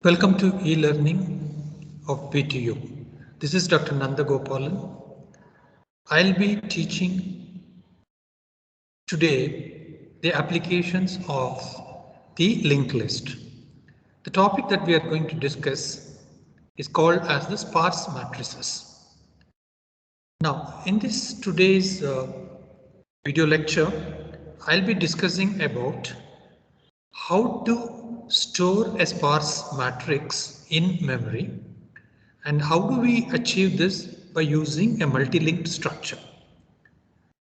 Welcome to e-learning of BTU. This is Dr. Nanda Gopalan. I'll be teaching today the applications of the linked list. The topic that we are going to discuss is called as the sparse matrices. Now, in this today's video lecture, I'll be discussing about how to store a sparse matrix in memory and how do we achieve this by using a multi-linked structure.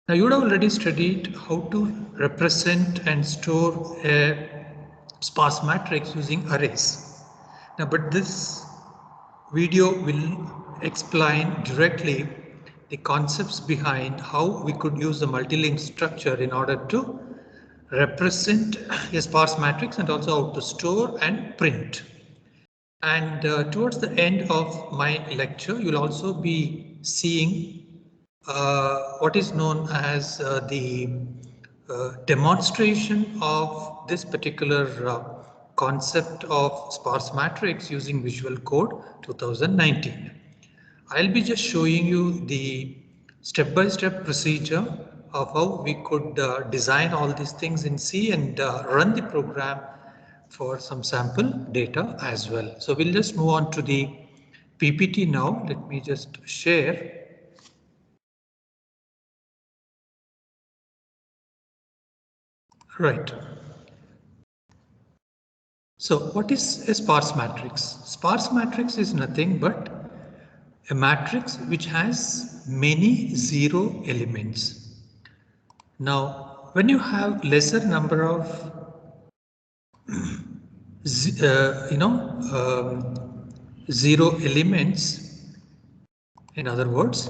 Now you would have already studied how to represent and store a sparse matrix using arrays. Now but this video will explain directly the concepts behind how we could use the multi-linked structure in order to represent a sparse matrix and also how to store and print. And towards the end of my lecture, you'll also be seeing what is known as the demonstration of this particular concept of sparse matrix using Visual Code 2019. I'll be just showing you the step-by-step procedure of how we could design all these things in C and run the program for some sample data as well. So we'll just move on to the PPT now. Let me just share. Right. So what is a sparse matrix? Sparse matrix is nothing but a matrix which has many zero elements. Now, when you have lesser number of zero elements, in other words,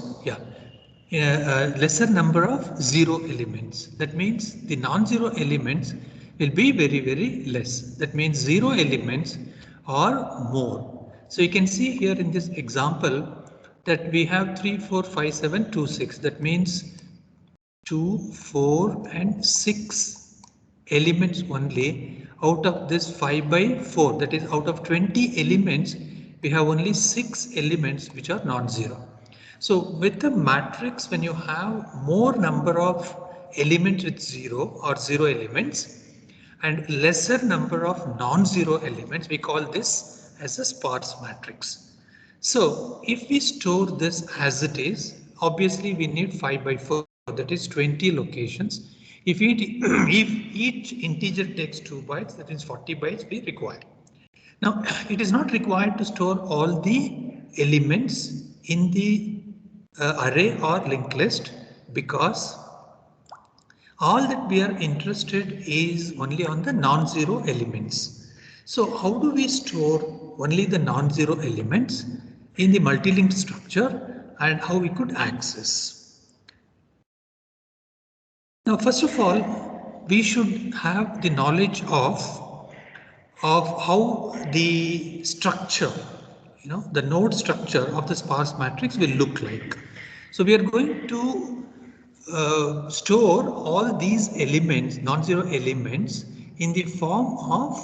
lesser number of zero elements. That means the non-zero elements will be very, very less. That means zero elements or more. So you can see here in this example that we have 3, 4, 5, 7, 2, 6. That means 2, 4 and 6 elements only out of this 5 by 4. That is out of 20 elements, we have only 6 elements which are non-zero. So with the matrix, when you have more number of elements with 0 or 0 elements and lesser number of non-zero elements, we call this as a sparse matrix. So if we store this as it is, obviously we need 5 by 4, that is 20 locations. If each integer takes 2 bytes, that is 40 bytes we require. Now it is not required to store all the elements in the array or linked list, because all that we are interested is only on the non-zero elements. So how do we store only the non-zero elements in the multi-linked structure and how we could access? Now first of all, we should have the knowledge of how the structure, the node structure of the sparse matrix will look like. So we are going to store all these elements, non-zero elements, in the form of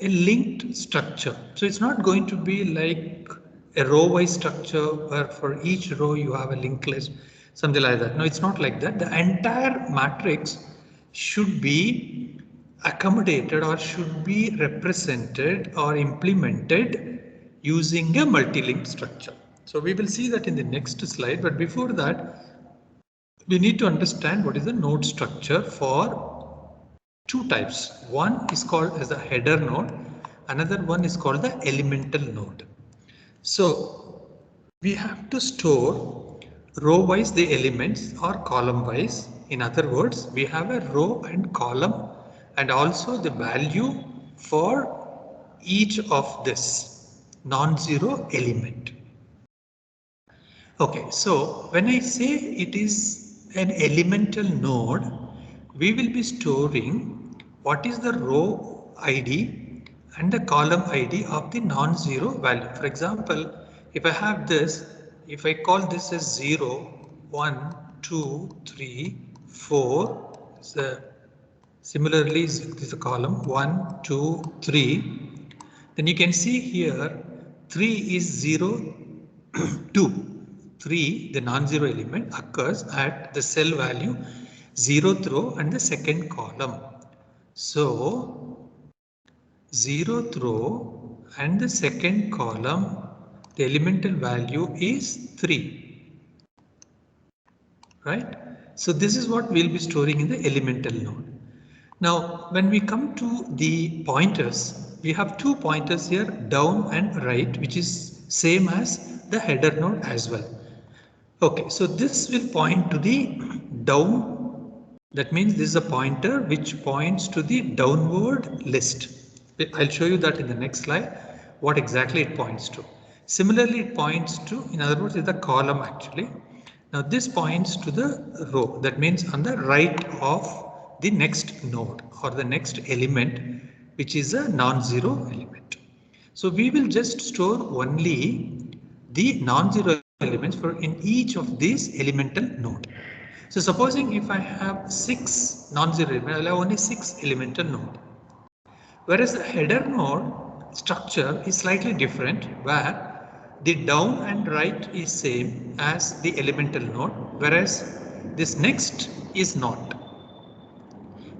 a linked structure. So it's not going to be like a row-wise structure where for each row you have a linked list, something like that. No, it's not like that. The entire matrix should be accommodated or should be represented or implemented using a multi-linked structure. So we will see that in the next slide, but before that, we need to understand what is the node structure for two types. One is called as the header node, another one is called the elemental node. So we have to store row-wise the elements or column-wise. In other words, we have a row and column and also the value for each of this non-zero element. Okay, so when I say it is an elemental node, we will be storing what is the row ID and the column ID of the non-zero value. For example, if I have this, if I call this as 0, 1, 2, 3, 4, similarly this is a column 1, 2, 3, then you can see here 3 is 0, 2. 3, the non-zero element, occurs at the cell value 0th row and the second column. So 0th row and the second column, the elemental value is 3. Right? So this is what we'll be storing in the elemental node. Now, when we come to the pointers, we have two pointers here, down and right, which is same as the header node as well. Okay, so this will point to the down. That means this is a pointer which points to the downward list. I'll show you that in the next slide, what exactly it points to. Similarly, it points to, in other words, it's the column actually. Now this points to the row. That means on the right of the next node or the next element, which is a non-zero element. So we will just store only the non-zero elements for in each of these elemental node. So supposing if I have 6 non-zero elements, I will have only 6 elemental node. Whereas the header node structure is slightly different, where the down and right is same as the elemental node, whereas this next is not.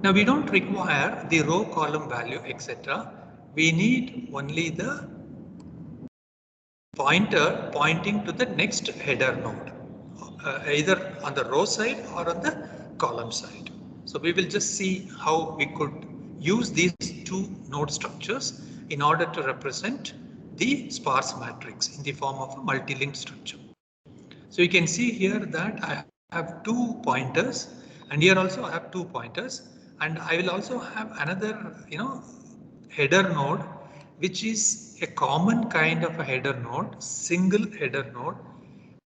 Now we don't require the row, column value, etc. We need only the pointer pointing to the next header node, either on the row side or on the column side. So we will just see how we could use these two node structures in order to represent the sparse matrix in the form of a multi-linked structure. So you can see here that I have 2 pointers, and here also I have 2 pointers, and I will also have another, header node, which is a common kind of a header node, single header node,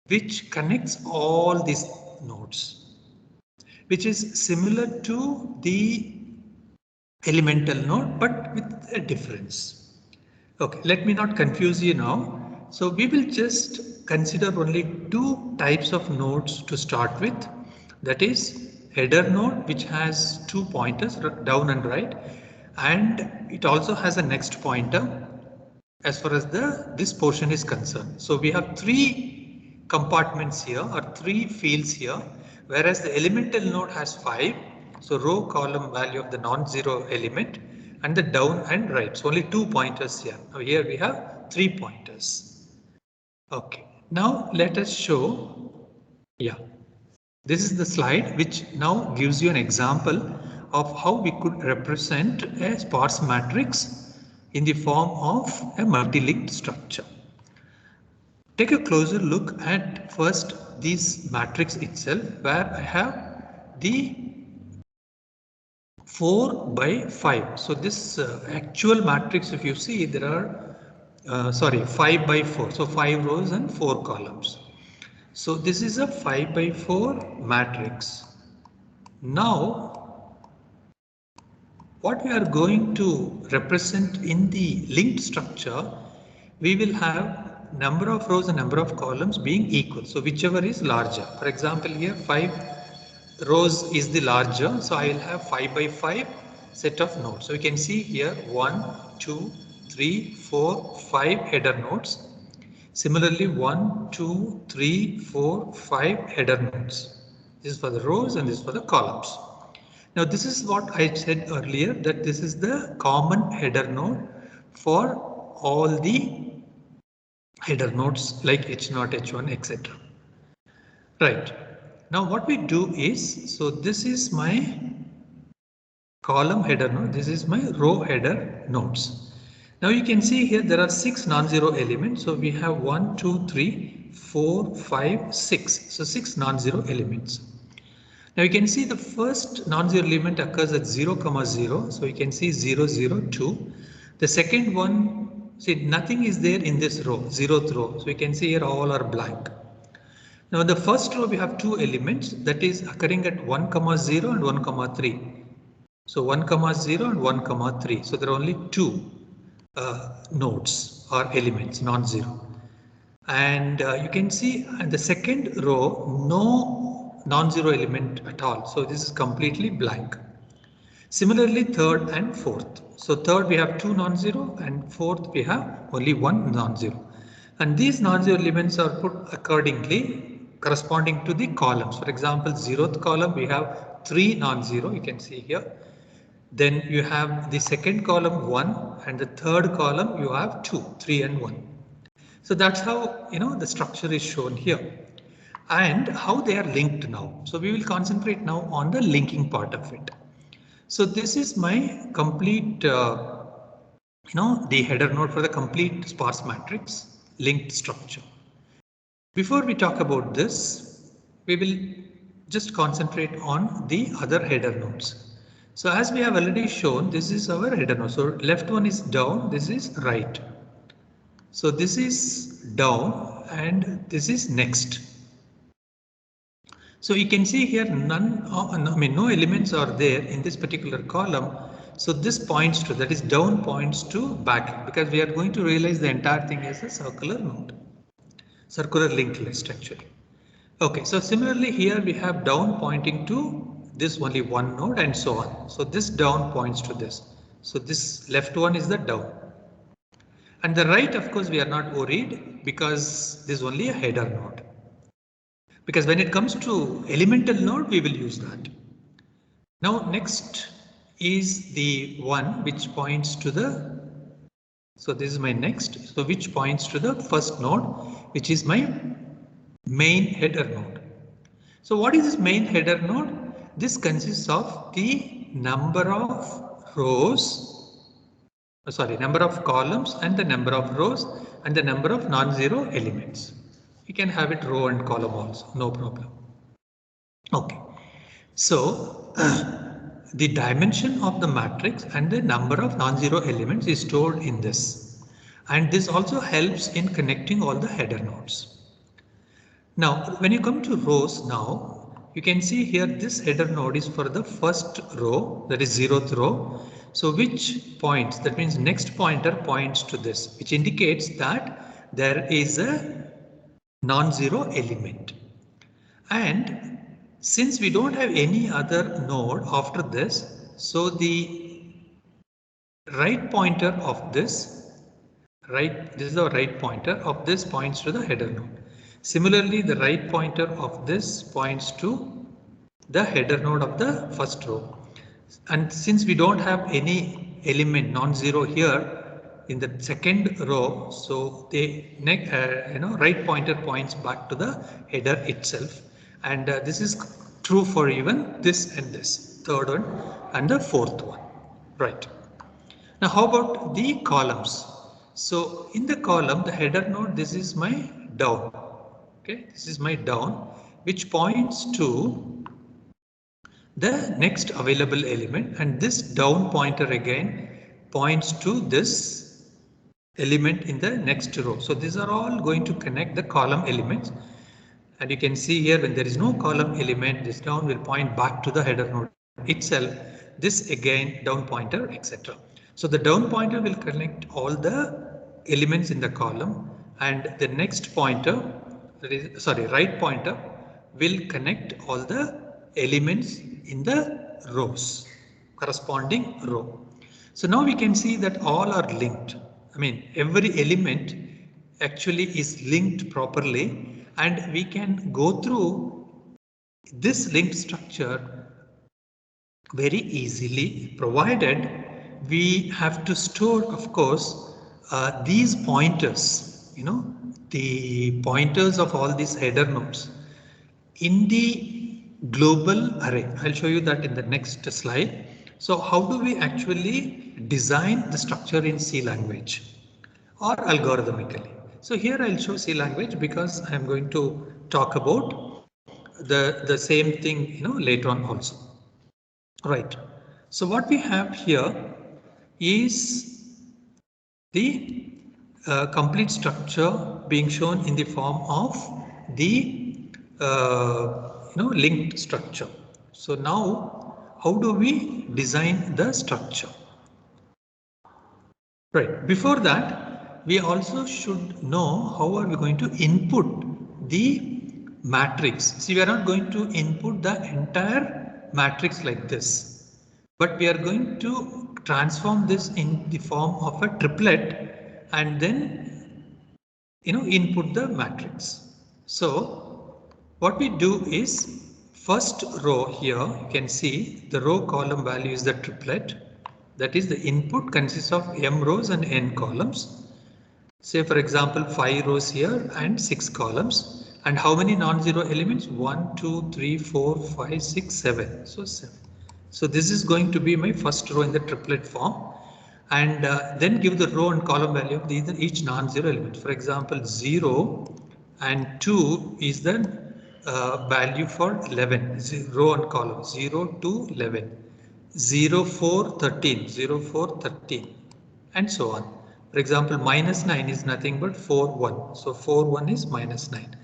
which connects all these nodes, which is similar to the elemental node, but with a difference. Okay, let me not confuse you now. So we will just consider only 2 types of nodes to start with. That is header node, which has 2 pointers, down and right, and it also has a next pointer as far as this portion is concerned. So we have 3 compartments here or 3 fields here, whereas the elemental node has 5. So row, column value of the non-zero element, and the down and right. So only 2 pointers here. Now here we have 3 pointers. Okay. Now let us show. Yeah. This is the slide which now gives you an example of how we could represent a sparse matrix in the form of a multi-linked structure. Take a closer look at first this matrix itself, where I have the 4 by 5. So this actual matrix, if you see, there are 5 by 4. So 5 rows and 4 columns. So this is a 5 by 4 matrix. Now what we are going to represent in the linked structure, we will have number of rows and number of columns being equal. So whichever is larger. For example, here 5 rows is the larger, so I will have 5 by 5 set of nodes. So you can see here 1, 2, 3, 4, 5 header nodes. Similarly, 1, 2, 3, 4, 5 header nodes. This is for the rows and this is for the columns. Now this is what I said earlier, that this is the common header node for all the header nodes like H0, H1, etc. Right. Now what we do is, so this is my column header node, this is my row header nodes. Now you can see here there are 6 non-zero elements. So we have 1, 2, 3, 4, 5, 6. So 6 non-zero elements. Now you can see the first non-zero element occurs at 0, 0. So you can see 0, 0, 2. The second one, see nothing is there in this row, 0th row. So you can see here all are blank. Now the first row we have 2 elements that is occurring at 1, 0 and 1, 3. So 1, 0 and 1, 3. So there are only 2 nodes or elements, non-zero. And you can see in the second row, no non-zero element at all. So this is completely blank. Similarly, third and fourth. So third we have 2 non-zero, and fourth we have only 1 non-zero. And these non-zero elements are put accordingly corresponding to the columns. For example, 0th column we have 3 non-zero, you can see here. Then you have the second column 1, and the third column you have 2, 3 and 1. So that's how the structure is shown here, and how they are linked now. So we will concentrate now on the linking part of it. So this is my complete, the header node for the complete sparse matrix linked structure. Before we talk about this, we will just concentrate on the other header nodes. So as we have already shown, this is our header node. So left one is down, this is right. So this is down and this is next. So you can see here no elements are there in this particular column. So this points to, that is down points to back, because we are going to realize the entire thing is a circular node, circular linked list actually. Okay, so similarly here we have down pointing to this only one node and so on. So this down points to this. So this left one is the down. And the right, of course, we are not worried because this is only a header node. Because when it comes to elemental node, we will use that. Now next is the one which points to the, so this is my next, so which points to the first node, which is my main header node. So what is this main header node? This consists of the number of rows, number of columns and the number of rows and the number of non-zero elements. You can have it row and column also, no problem. Okay, so the dimension of the matrix and the number of non-zero elements is stored in this. And this also helps in connecting all the header nodes. Now, when you come to rows now, you can see here this header node is for the first row, that is 0th row. So which points, that means next pointer points to this, which indicates that there is a non-zero element. And since we don't have any other node after this, so the right pointer of this, this is the right pointer of this points to the header node. Similarly, the right pointer of this points to the header node of the first row. And since we don't have any element non-zero here in the second row, so the right pointer points back to the header itself. And this is true for even this and this, third one and the fourth one. Right. Now, how about the columns? So in the column, the header node, this is my down. Okay, this is my down, which points to the next available element, and this down pointer again points to this element in the next row. So these are all going to connect the column elements. And you can see here when there is no column element, this down will point back to the header node itself. This again down pointer, etc. So the down pointer will connect all the elements in the column, and the next pointer, right pointer will connect all the elements in the rows, corresponding row. So now we can see that all are linked. I mean, every element actually is linked properly, and we can go through this linked structure very easily, provided we have to store, of course, these pointers, the pointers of all these header nodes in the global array. I'll show you that in the next slide. So how do we actually design the structure in C language or algorithmically? So here I'll show C language because I'm going to talk about the same thing, later on also. Right. So what we have here is the complete structure being shown in the form of the linked structure. So now how do we design the structure? Right. Before that, we also should know how are we going to input the matrix. See, we are not going to input the entire matrix like this, but we are going to transform this in the form of a triplet and then input the matrix. So what we do is, first row here, you can see the row column value is the triplet. That is, the input consists of m rows and n columns. Say for example 5 rows here and 6 columns. And how many non-zero elements? 1, 2, 3, 4, 5, 6, 7. So 7. So this is going to be my first row in the triplet form. And then give the row and column value of each non-zero element. For example, 0 and 2 is the value for 11. Row and column 0 to 11. 0, 4, 13, 0, 4, 13, and so on. For example, minus 9 is nothing but 4, 1. So 4, 1 is minus 9.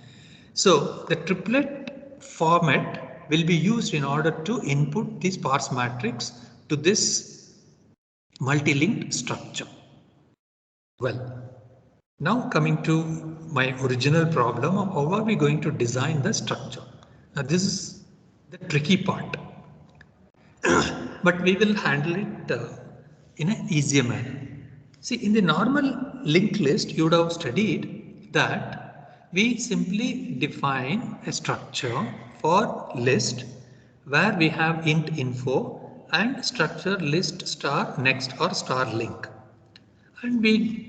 So the triplet format will be used in order to input the sparse matrix to this multi-linked structure. Well, now coming to my original problem of how are we going to design the structure. Now this is the tricky part. But we will handle it in an easier manner. See, in the normal linked list, you would have studied that we simply define a structure for list where we have int info and structure list star next or star link. And we,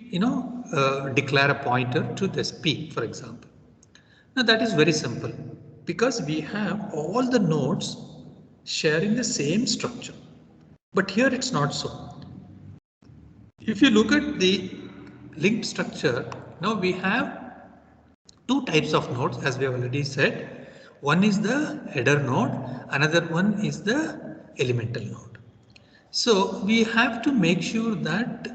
declare a pointer to this p, for example. Now that is very simple because we have all the nodes sharing the same structure. But here it's not so. If you look at the linked structure, now we have two types of nodes, as we have already said. One is the header node, another one is the elemental node. So we have to make sure that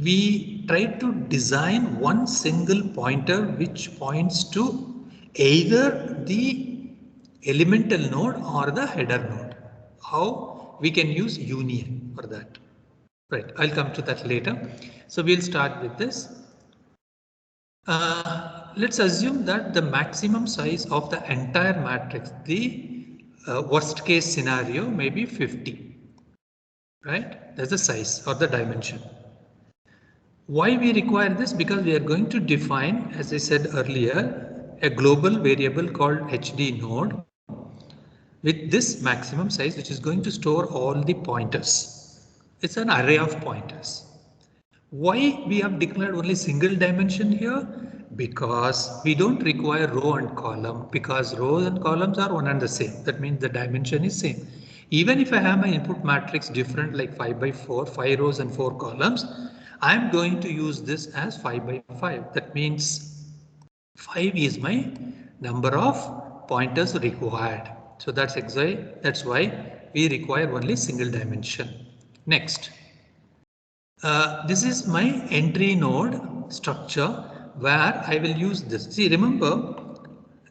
we try to design one single pointer which points to either the elemental node or the header node. How we can use union for that. Right, I'll come to that later. So we'll start with this. Let's assume that the maximum size of the entire matrix, the worst case scenario, may be 50. Right, that's the size or the dimension. Why we require this? Because we are going to define, as I said earlier, a global variable called HD node with this maximum size, which is going to store all the pointers. It's an array of pointers. Why we have declared only single dimension here? Because we don't require row and column, because rows and columns are one and the same. That means the dimension is same. Even if I have my input matrix different, like 5 by 4, 5 rows and 4 columns, I'm going to use this as 5 by 5. That means 5 is my number of pointers required. So that's why we require only single dimension. Next, this is my entry node structure where I will use this. See, remember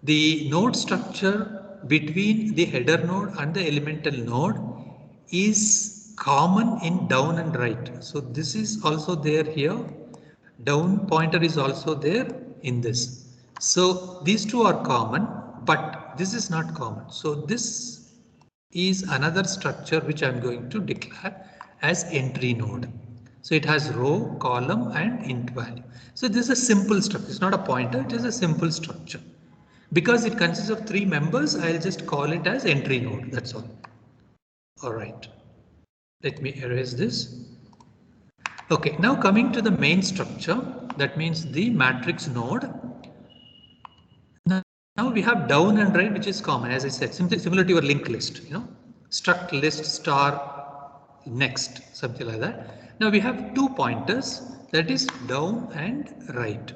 the node structure between the header node and the elemental node is common in down and right. So this is also there here. Down pointer is also there in this. So these two are common, but this is not common. So this is another structure which I'm going to declare as entry node. So it has row, column and int value. So this is a simple structure. It's not a pointer, it is a simple structure. Because it consists of 3 members, I'll just call it as entry node. That's all. All right. Let me erase this. Okay, now coming to the main structure, that means the matrix node. Now we have down and right, which is common, as I said, similar to your linked list, struct list star next, something like that. Now we have 2 pointers, that is down and right.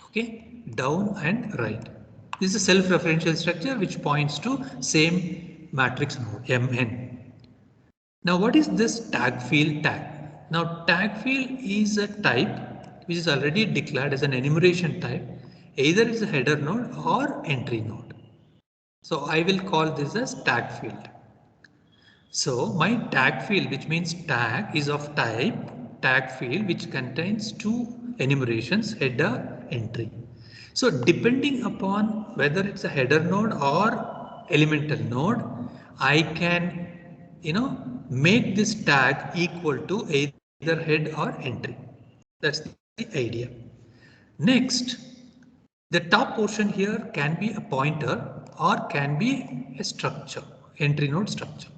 Okay, down and right. This is a self-referential structure which points to same matrix node, Mn. Now what is this tag field tag? Now tag field is a type which is already declared as an enumeration type. Either it's a header node or entry node. So I will call this as tag field. So my tag field, which means tag, is of type tag field which contains 2 enumerations, header, entry. So depending upon whether it's a header node or elemental node, I can make this tag equal to either head or entry. That's the idea. Next, the top portion here can be a pointer or can be a structure, entry node structure.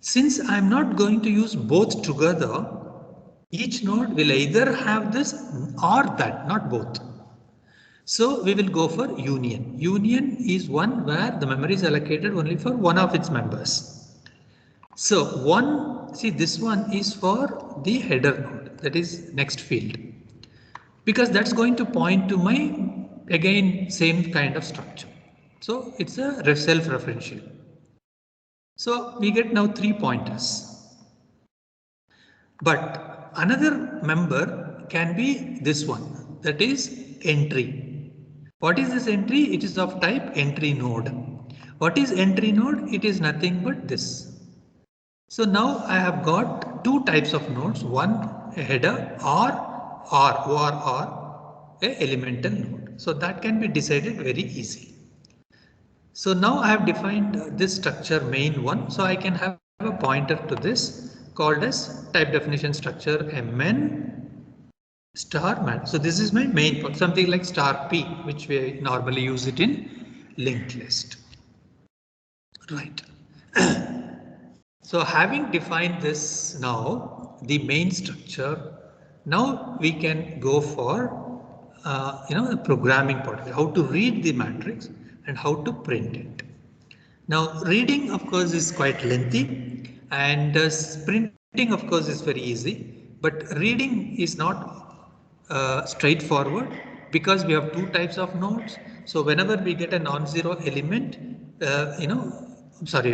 Since I'm not going to use both together, each node will either have this or that, not both. So we will go for union. Union is one where the memory is allocated only for one of its members. So this one is for the header node, that is next field, because that's going to point to my, again, same kind of structure. So it's a self-referential. So we get now 3 pointers. But another member can be this one, that is entry. What is this entry? It is of type entry node. What is entry node? It is nothing but this. So now I have got two types of nodes, one a header or a elemental node. So that can be decided very easily. So now I have defined this structure main one. So I can have a pointer to this called as type definition structure mn star mat. So this is my main point, something like star p, which we normally use it in linked list. Right. So having defined this now, the main structure, now we can go for the programming part, how to read the matrix and how to print it. Now reading of course is quite lengthy, and printing of course is very easy, but reading is not straightforward because we have two types of nodes. So whenever we get a non-zero element,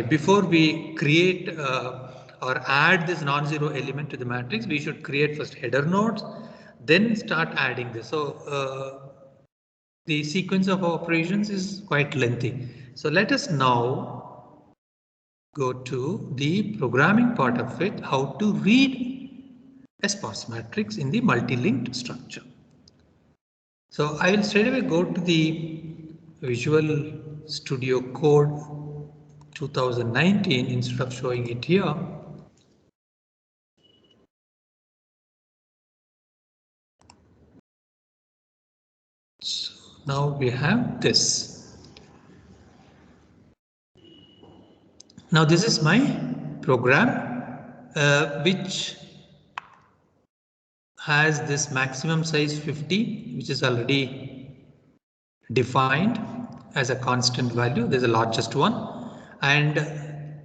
before we create or add this non-zero element to the matrix, we should create first header nodes, then start adding this. So the sequence of operations is quite lengthy. So let us now go to the programming part of it, how to read a sparse matrix in the multi-linked structure. So I will straight away go to the Visual Studio Code 2019 instead of showing it here. So now we have this. Now this is my program which has this maximum size 50, which is already defined as a constant value. There's the largest one, and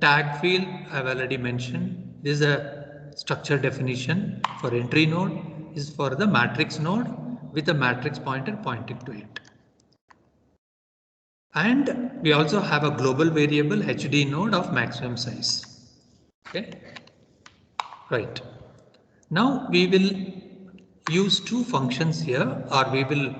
tag field I've already mentioned. This is a structure definition for entry node, is for the matrix node with a matrix pointer pointing to it. And we also have a global variable HD node of maximum size. Okay, right. Now we will use two functions here, or we will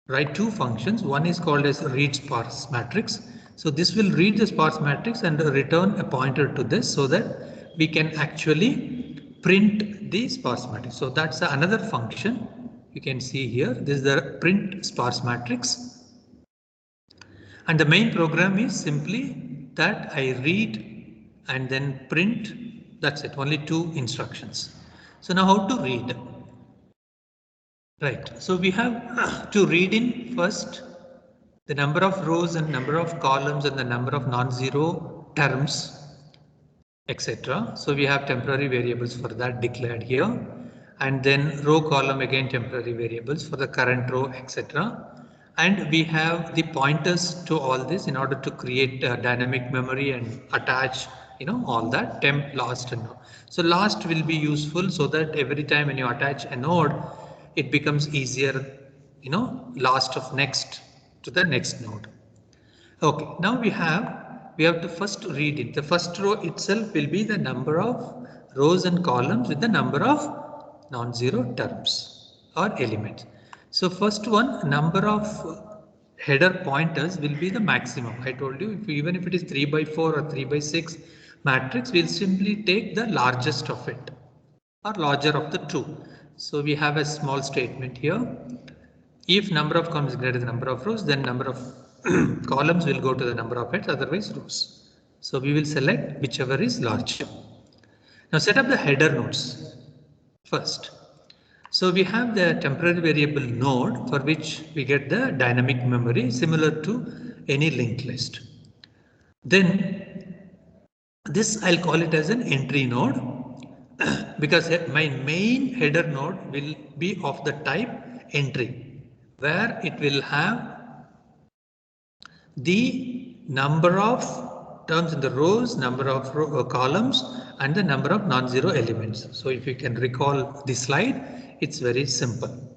write two functions. One is called as read sparse matrix. So this will read the sparse matrix and return a pointer to this so that we can actually print the sparse matrix. So that's another function you can see here. This is the print sparse matrix. And the main program is simply that I read and then print. That's it, only two instructions. So now how to read? Right, so we have to read in first the number of rows and number of columns and the number of non-zero terms, etc. So we have temporary variables for that declared here, and then row column again temporary variables for the current row, etc. And we have the pointers to all this in order to create dynamic memory and attach all that temp, last, and node. So last will be useful so that every time when you attach a node, it becomes easier, last of next to the next node. Okay, now we have to first read it. The first row itself will be the number of rows and columns with the number of non-zero terms or elements. So first one, number of header pointers will be the maximum. I told you, even if it is 3 by 4 or 3 by 6 matrix, we'll simply take the largest of it or larger of the two. So we have a small statement here. If number of columns is greater than number of rows, then number of columns will go to the number of heads, otherwise rows. So we will select whichever is larger. Now set up the header nodes first. So we have the temporary variable node for which we get the dynamic memory similar to any linked list. Then this I'll call it as an entry node because my main header node will be of the type entry, where it will have the number of terms in the rows, number of columns, and the number of non-zero elements. So if you can recall the slide, it's very simple.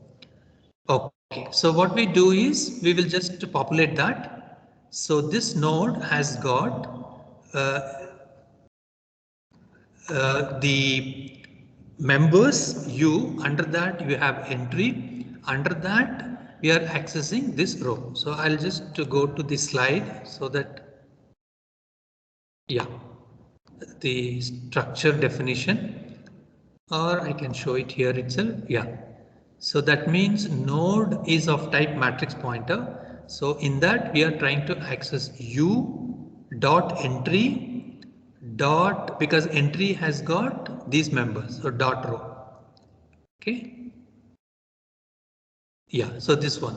Okay, so what we do is we will just populate that. So this node has got the members U, under that you have entry, under that we are accessing this row. So I'll just go to the slide so that, yeah, the structure definition, or I can show it here itself. Yeah. So that means node is of type matrix pointer. So in that we are trying to access U dot entry dot, because entry has got these members, so dot row. Okay. Yeah. So this one.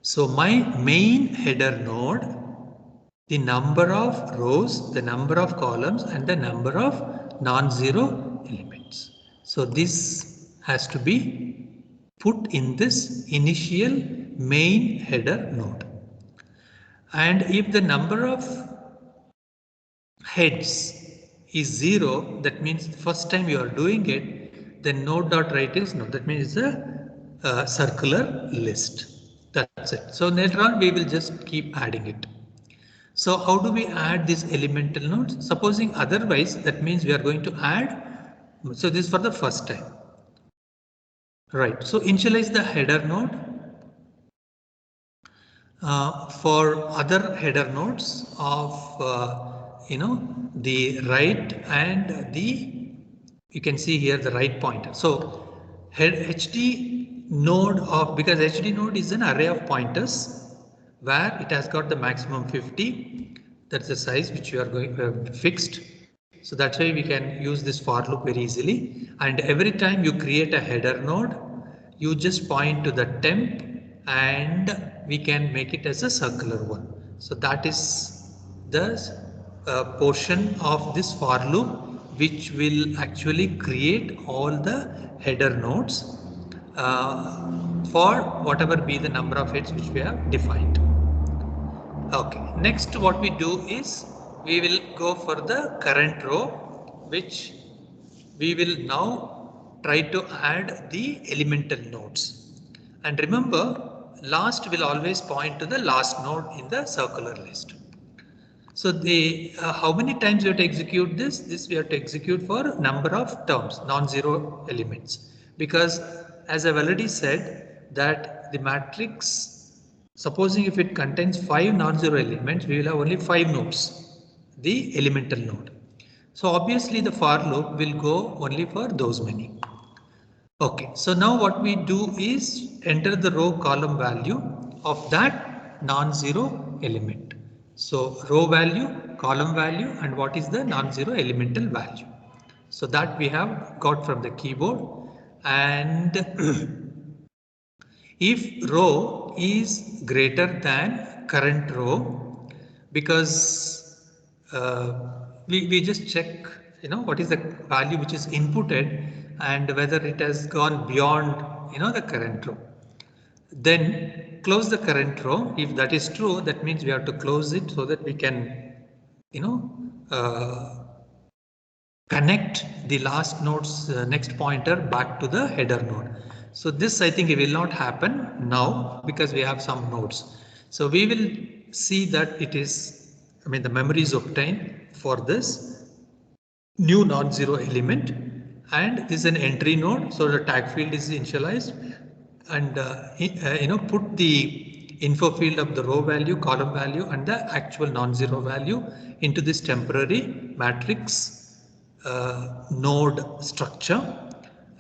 So my main header node, the number of rows, the number of columns, and the number of non-zero elements. So this has to be put in this initial main header node. And if the number of heads is 0, that means the first time you are doing it, then node.write is no. That means it's a circular list. That's it. So later on we will just keep adding it. So how do we add these elemental nodes? Supposing otherwise, that means we are going to add. So this is for the first time. Right. So initialize the header node. For other header nodes of the right and the, you can see here the right pointer. So HD node of, because HD node is an array of pointers where it has got the maximum 50. That's the size which you are going fixed. So that's why we can use this for loop very easily. And every time you create a header node, you just point to the temp and we can make it as a circular one. So that is the portion of this for loop which will actually create all the header nodes for whatever be the number of heads which we have defined. Okay, next what we do is we will go for the current row, which we will now try to add the elemental nodes. And remember, last will always point to the last node in the circular list. So the how many times we have to execute this? This we have to execute for number of terms, non-zero elements. Because as I've already said that the matrix, supposing if it contains 5 non-zero elements, we will have only 5 nodes, the elemental node. So obviously the for loop will go only for those many. Okay, so now what we do is enter the row column value of that non-zero element. So row value, column value, and what is the non-zero elemental value. So that we have got from the keyboard. And if row is greater than current row, because we just check what is the value which is inputted and whether it has gone beyond the current row. Then close the current row. If that is true, that means we have to close it so that we can connect the last node's next pointer back to the header node. So this I think it will not happen now because we have some nodes. So we will see that it is, the memory is obtained for this new non-zero element, and this is an entry node. So the tag field is initialized, and put the info field of the row value, column value, and the actual non-zero value into this temporary matrix node structure.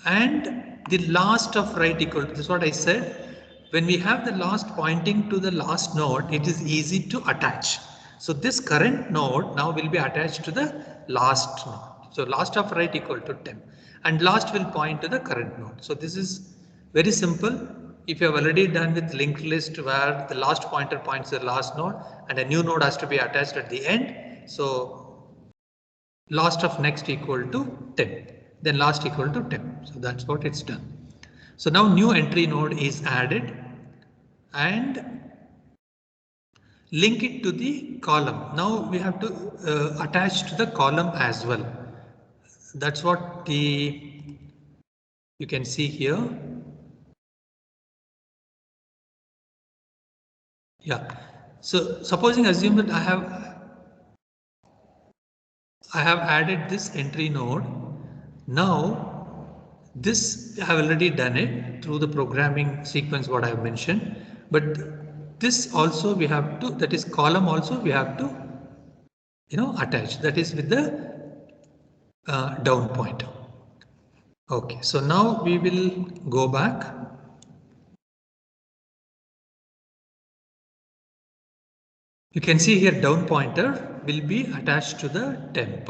And the last of right equal to, this is what I said, when we have the last pointing to the last node, it is easy to attach. So this current node now will be attached to the last node. So last of right equal to temp, and last will point to the current node. So this is very simple. If you have already done with linked list where the last pointer points to the last node and a new node has to be attached at the end. So last of next equal to temp, then last equal to temp. So that's what it's done. So now new entry node is added and link it to the column. Now we have to attach to the column as well. That's what you can see here. Yeah. So supposing assume that I have added this entry node. Now this I have already done it through the programming sequence what I have mentioned, but this also we have to, that is column also we have to attach, that is with the down pointer. Okay, so now we will go back. You can see here down pointer will be attached to the temp,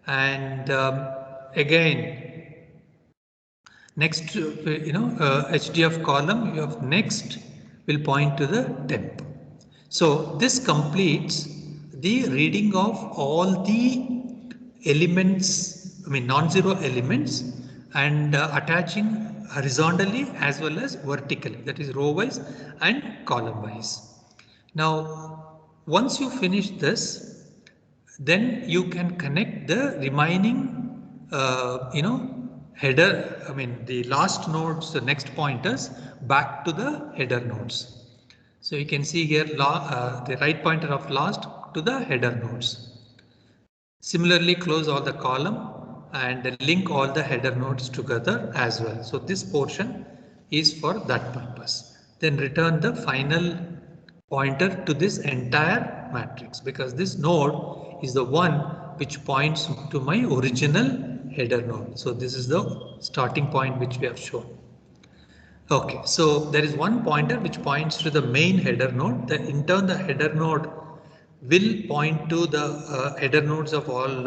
and again next HDF column you have next will point to the temp. So this completes the reading of all the elements, I mean non-zero elements, and attaching horizontally as well as vertically, that is row wise and column wise. Now once you finish this, then you can connect the remaining header, I mean the last nodes, the next pointers back to the header nodes. So you can see here the right pointer of last to the header nodes. Similarly, close all the column and link all the header nodes together as well. So this portion is for that purpose. Then return the final pointer to this entire matrix, because this node is the one which points to my original header node. So this is the starting point which we have shown. Okay, so there is one pointer which points to the main header node. In turn, the header node will point to the header nodes of all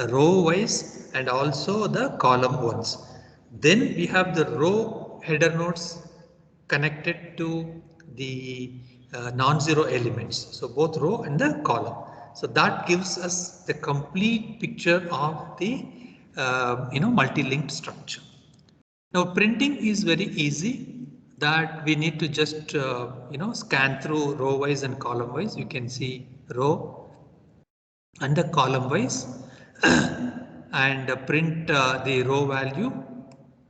row wise and also the column ones. Then we have the row header nodes connected to the non-zero elements. So both row and the column. So that gives us the complete picture of the multi-linked structure. Now printing is very easy, that we need to just scan through row wise and column wise. You can see row and the column wise and print the row value,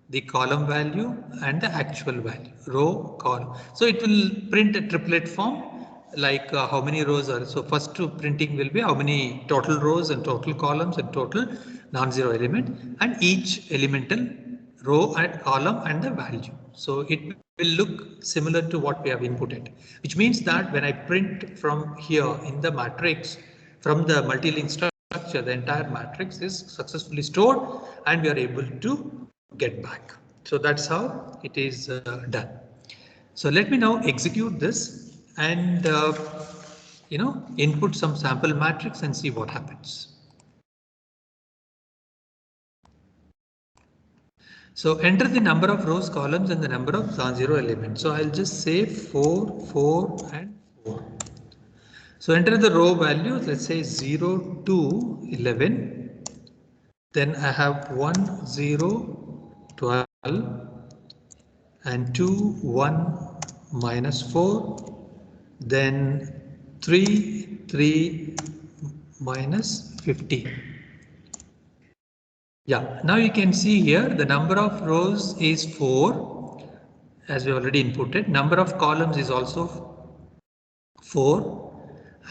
the column value and the actual value, row, column. So it will print a triplet form, like how many rows are. So first printing will be how many total rows and total columns and total non-zero element, and each elemental row and column and the value. So it will look similar to what we have inputted, which means that when I print from here in the matrix, from the multi-link structure, the entire matrix is successfully stored and we are able to get back. So that's how it is done. So let me now execute this and input some sample matrix and see what happens. So enter the number of rows, columns and the number of non-zero elements. So I'll just say 4, 4 and 4. So enter the row values, let's say 0 to 11. Then I have 1, 0, 12 and 2, 1, minus 4. Then 3, 3, minus 50. Yeah, now you can see here the number of rows is 4 as we already inputted. Number of columns is also 4.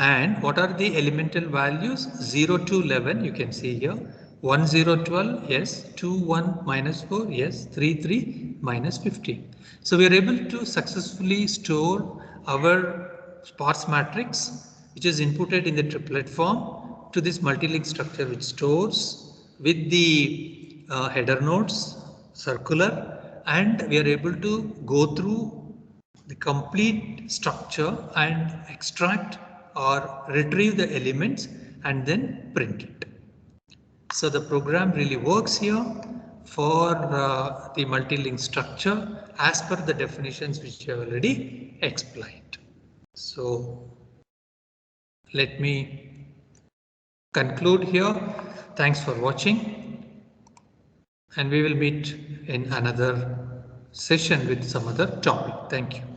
And what are the elemental values? 0 to 11, you can see here. 1, 0, 12, yes. 2, 1, minus 4, yes. 3, 3, minus 15. So we are able to successfully store our sparse matrix, which is inputted in the triplet form, to this multi-link structure, which stores with the header nodes circular, and we are able to go through the complete structure and extract or retrieve the elements and then print it. So the program really works here for the multi-link structure as per the definitions which I have already explained. So let me conclude here. Thanks for watching, and we will meet in another session with some other topic. Thank you.